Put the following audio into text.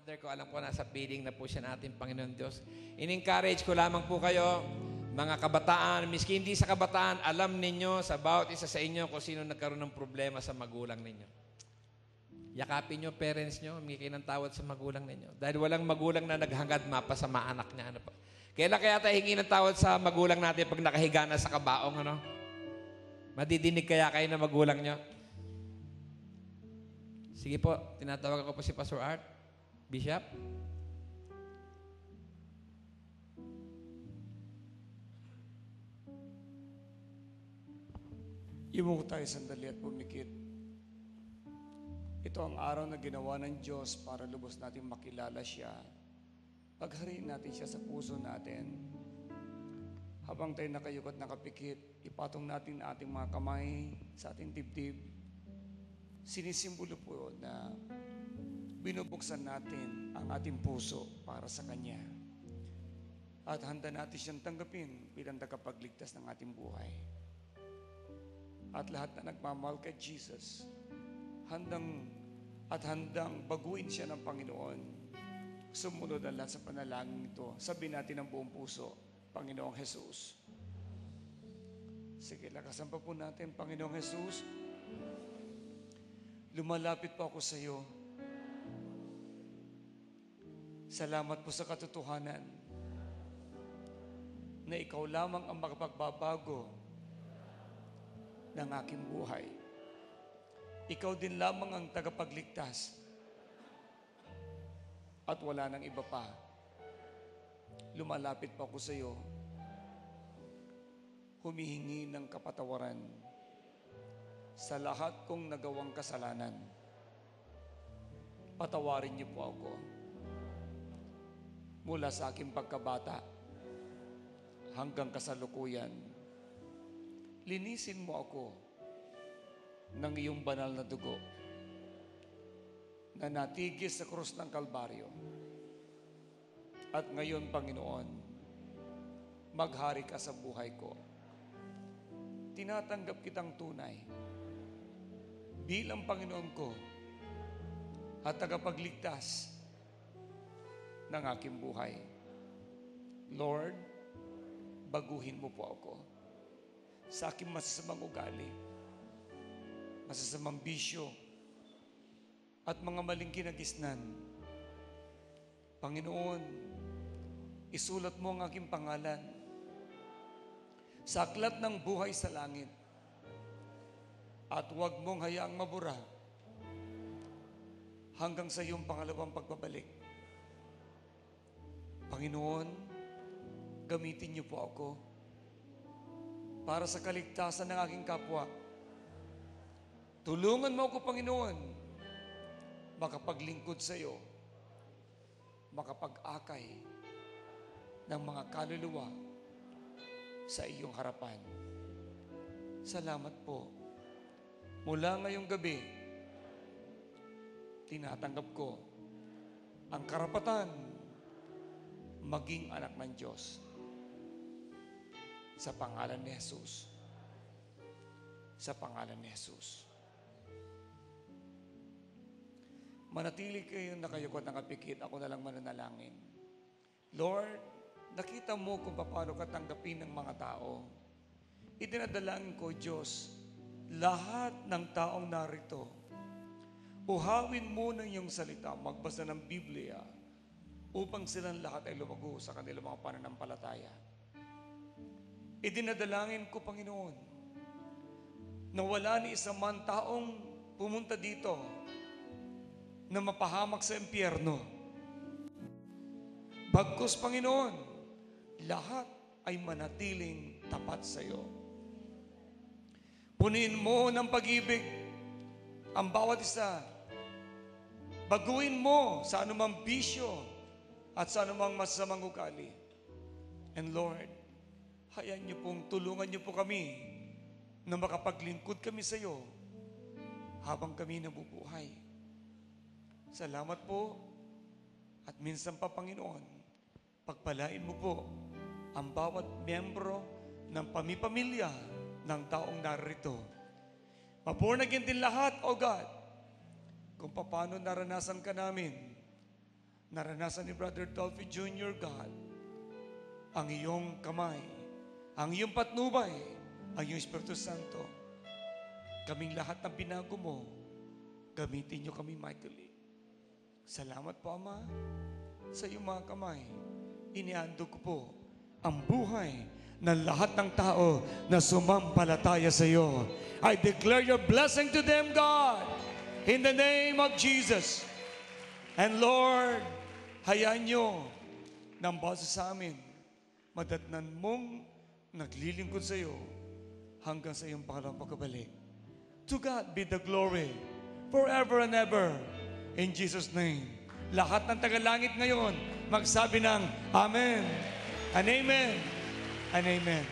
mother ko, alam ko nasa feeding na po siya natin, Panginoon Diyos. In-encourage ko lamang po kayo, mga kabataan, miski hindi sa kabataan, alam ninyo sa bawat isa sa inyo kung sino nagkaroon ng problema sa magulang ninyo. Yakapin nyo, parents nyo, humingi kayo ng tawad sa magulang ninyo. Dahil walang magulang na naghangad mapasama anak niya. Ano pa? Kailan kaya tayo hingi ng tawad sa magulang natin pag nakahiga na sa kabaong, ano? Madidinig kaya kayo ng magulang nyo? Sige po, tinatawag ko po si Pastor Art. Bishop? Imungo tayo sandali at pumikit. Ito ang araw na ginawa ng Diyos para lubos natin makilala siya. Paghariin natin siya sa puso natin. Habang tayo nakayuko at nakapikit, ipatong natin ating mga kamay sa ating dibdib. Sinisimbolo po na binubuksan natin ang ating puso para sa Kanya. At handa natin siyang tanggapin bilang tagapagligtas ng ating buhay. At lahat na nagmamahal kay Jesus, handang baguhin siya ng Panginoon. Sumunod ang lahat sa panalangin ito. Sabihin natin ng buong puso, Panginoong Jesus. Sige, lakasan pa po natin, Panginoong Jesus. Lumalapit po ako sa iyo. Salamat po sa katotohanan na ikaw lamang ang makapagbabago ng aking buhay. Ikaw din lamang ang tagapagligtas at wala nang iba pa. Lumalapit pa ako sa iyo, humihingi ng kapatawaran sa lahat kong nagawang kasalanan. Patawarin niyo po ako mula sa aking pagkabata hanggang kasalukuyan. Linisin mo ako ng iyong banal na dugo na natigis sa krus ng Kalbaryo. At ngayon, Panginoon, maghari ka sa buhay ko. Tinatanggap kitang tunay bilang Panginoon ko at tagapagligtas ng aking buhay. Lord, baguhin mo po ako sa aking masasamang ugali, masasamang bisyo, at mga maling kinagisnan. Panginoon, isulat mo ang aking pangalan sa aklat ng buhay sa langit at huwag mong hayaang mabura hanggang sa iyong pangalawang pagbabalik. Panginoon, gamitin niyo po ako para sa kaligtasan ng aking kapwa. Tulungan mo ako, Panginoon, makapaglingkod sa iyo, makapag-akay ng mga kaluluwa sa iyong harapan. Salamat po. Mula ngayong gabi, tinatanggap ko ang karapatan maging anak ng Diyos. Sa pangalan ni Jesus. Sa pangalan ni Jesus. Manatili kayong nakayuko at nakapikit, ako na lang mananalangin. Lord, nakita mo kung paano ka tanggapin ng mga tao. Idinadalangin ko, Diyos, lahat ng taong narito, uhawin mo ng iyong salita, magbasa ng Biblia, upang silang lahat ay lumago sa kanilang mga pananampalataya. Idinadalangin ko, Panginoon, na wala ni isang man taong pumunta dito na mapahamak sa impyerno. Bagkus, Panginoon, lahat ay manatiling tapat sa iyo. Punin mo ng pag-ibig ang bawat isa. Baguhin mo sa anumang bisyo at sa anumang masasamang ugali. And Lord, hayaan niyo pong tulungan niyo po kami na makapaglingkod kami sa iyo habang kami nabubuhay. Salamat po at minsan pa, Panginoon, pagpalain mo po ang bawat miyembro ng pamipamilya ng taong narito. Maborn again din lahat, O God, kung paano naranasan ka namin naranasan ni Brother Dolphy Jr., God, ang iyong kamay, ang iyong patnubay, ang iyong Espiritu Santo. Kaming lahat ng binago mo, gamitin niyo kami mightily. Salamat po, Ama, sa iyong mga kamay. Inihandog ko po ang buhay ng lahat ng tao na sumampalataya sa iyo. I declare your blessing to them, God, in the name of Jesus. And Lord, hayaan niyo ng basa sa amin, madatnan mong naglilingkod sa iyo hanggang sa iyong pangalawang pagbabalik. To God be the glory forever and ever. In Jesus' name. Lahat ng tagalangit ngayon, magsabi ng Amen, and Amen, and Amen.